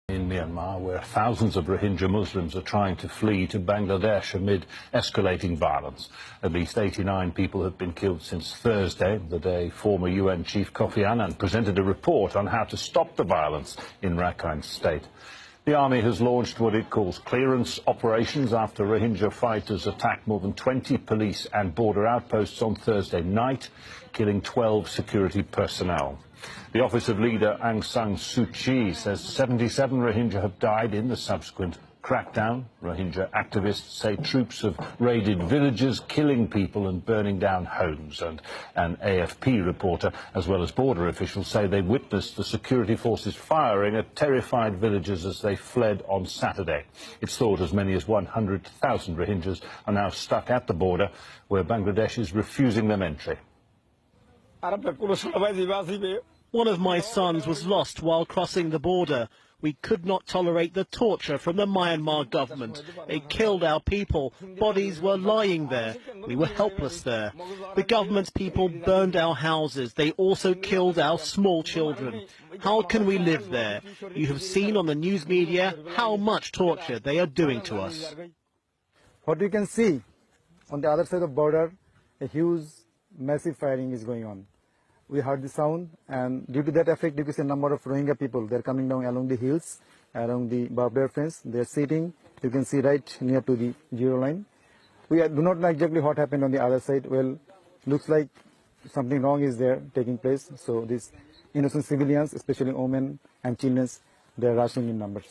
In Myanmar, where thousands of Rohingya Muslims are trying to flee to Bangladesh amid escalating violence. At least 89 people have been killed since Thursday, the day former UN Chief Kofi Annan presented a report on how to stop the violence in Rakhine State. The army has launched what it calls clearance operations after Rohingya fighters attacked more than 20 police and border outposts on Thursday night, killing 12 security personnel. The office of leader Aung San Suu Kyi says 77 Rohingya have died in the subsequent crackdown. Rohingya activists say troops have raided villages, killing people and burning down homes. And an AFP reporter, as well as border officials, say they witnessed the security forces firing at terrified villagers as they fled on Saturday. It's thought as many as 100,000 Rohingyas are now stuck at the border, where Bangladesh is refusing them entry. One of my sons was lost while crossing the border. We could not tolerate the torture from the Myanmar government. They killed our people. Bodies were lying there. We were helpless there. The government's people burned our houses. They also killed our small children. How can we live there? You have seen on the news media how much torture they are doing to us. What you can see on the other side of the border, a huge, massive firing is going on. We heard the sound, and due to that effect, you can see a number of Rohingya people. They're coming down along the hills, along the barbed wire fence. They're sitting. You can see right near to the zero line. We do not know exactly what happened on the other side. Well, looks like something wrong is there taking place. So these innocent civilians, especially women and children, they're rushing in numbers.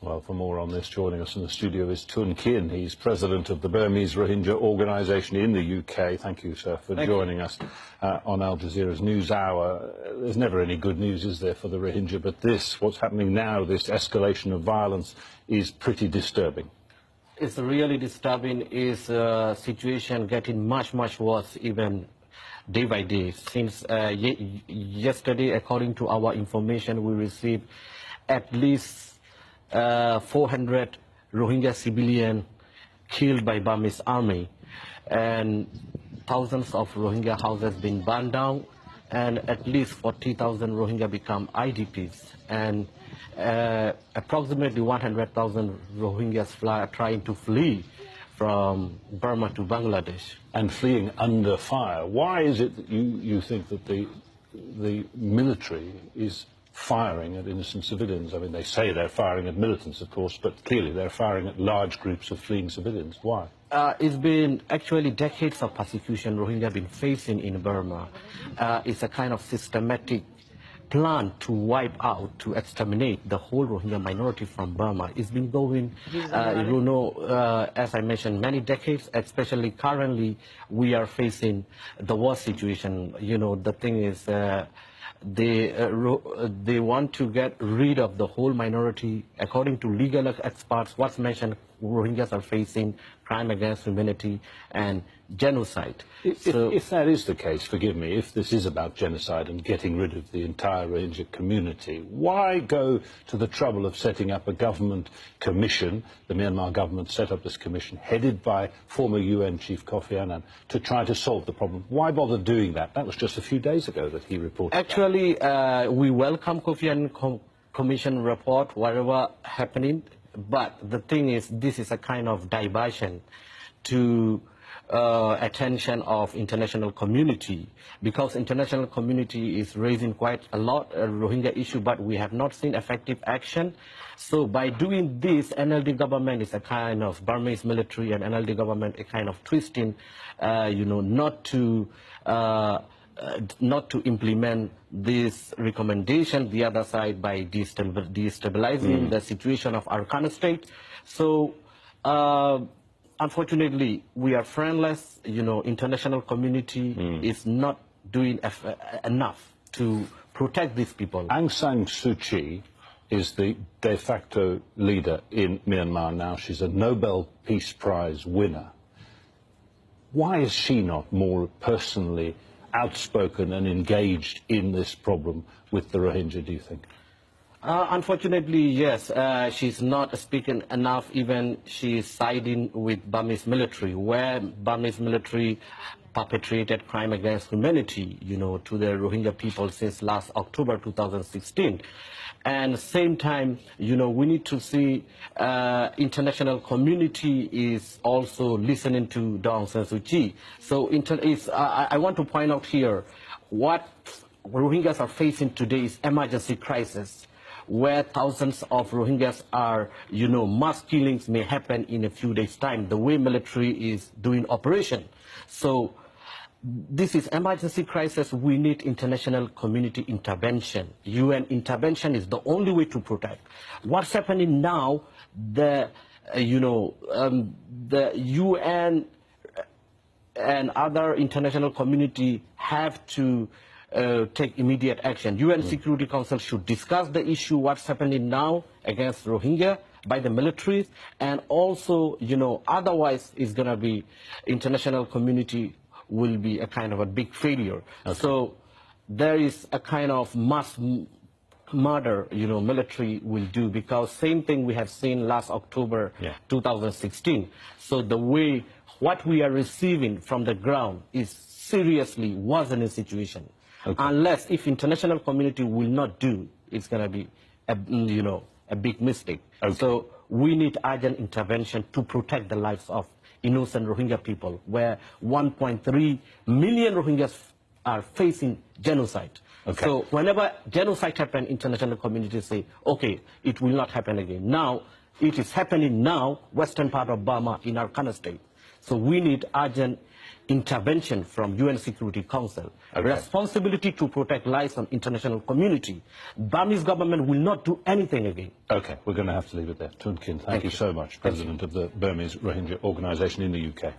Well, for more on this, joining us in the studio is Tun Kin. He's president of the Burmese Rohingya organisation in the UK. Thank you, sir, for joining us on Aljazira's News Hour. There's never any good news, is there, for the Rohingya? But this, what's happening now, this escalation of violence, is pretty disturbing. It's really disturbing. Is situation getting much worse even day by day. Since yesterday, according to our information, we received at least 400 Rohingya civilians killed by Burmese army, and thousands of Rohingya houses been burned down, and at least 40,000 Rohingya become IDPs, and approximately 100,000 Rohingyas are trying to flee from Burma to Bangladesh. And fleeing under fire. Why is it that you think that the military is firing at innocent civilians? I mean, they say they're firing at militants, of course, but clearly they're firing at large groups of fleeing civilians. Why? It's been actually decades of persecution Rohingya have been facing in Burma. It's a kind of systematic plan to wipe out, to exterminate the whole Rohingya minority from Burma. It's been going, as I mentioned, many decades, especially currently we are facing the worst situation. You know, the thing is, they want to get rid of the whole minority. According to legal experts, what's mentioned, Rohingyas are facing crime against humanity and genocide. If that is the case, forgive me, if this is about genocide and getting rid of the entire Rohingya community, why go to the trouble of setting up a government commission? The Myanmar government set up this commission, headed by former UN Chief Kofi Annan, to try to solve the problem. Why bother doing that? That was just a few days ago that he reported. Actually, we welcome Kofi Annan Commission report, whatever happening. But the thing is, this is a kind of diversion to attention of international community, because international community is raising quite a lot Rohingya issue, but we have not seen effective action. So by doing this, NLD government is a kind of Burmese military, and NLD government a kind of twisting, not to implement this recommendation, the other side, by destabilizing the situation of Rakhine State. So unfortunately, we are friendless. International community is not doing enough to protect these people. Aung San Suu Kyi is the de facto leader in Myanmar now. She's a Nobel Peace Prize winner. Why is she not more personally outspoken and engaged in this problem with the Rohingya, do you think? Unfortunately, yes. She's not speaking enough. Even she is siding with Burmese military, where Burmese military perpetrated crime against humanity, to the Rohingya people since last October 2016. And same time, we need to see international community is also listening to Aung San Suu Kyi. So I want to point out here what Rohingyas are facing today is emergency crisis, where thousands of Rohingyas are, mass killings may happen in a few days' time, the way military is doing operation. So this is emergency crisis. We need international community intervention. UN intervention is the only way to protect. What's happening now, the UN and other international community have to take immediate action. UN Security Council should discuss the issue, what's happening now against Rohingya by the militaries, and also, otherwise it's going to be international community will be a kind of a big failure. Okay. So there is a kind of mass murder, military will do, because same thing we have seen last October 2016. So the way what we are receiving from the ground is seriously worsening situation. Okay. Unless if international community will not do, it's going to be a big mistake. Okay. So we need urgent intervention to protect the lives of innocent Rohingya people, where 1.3 million Rohingyas are facing genocide. Okay. So whenever genocide happens, international communities say, okay, it will not happen again. Now, it is happening now, western part of Burma in Arkan state. So we need urgent intervention from UN Security Council. Okay. Responsibility to protect lives of international community. Burmese government will not do anything again. Okay, we're going to have to leave it there. Tun Kin, thank you so much, President of the Burmese Rohingya Organization in the UK.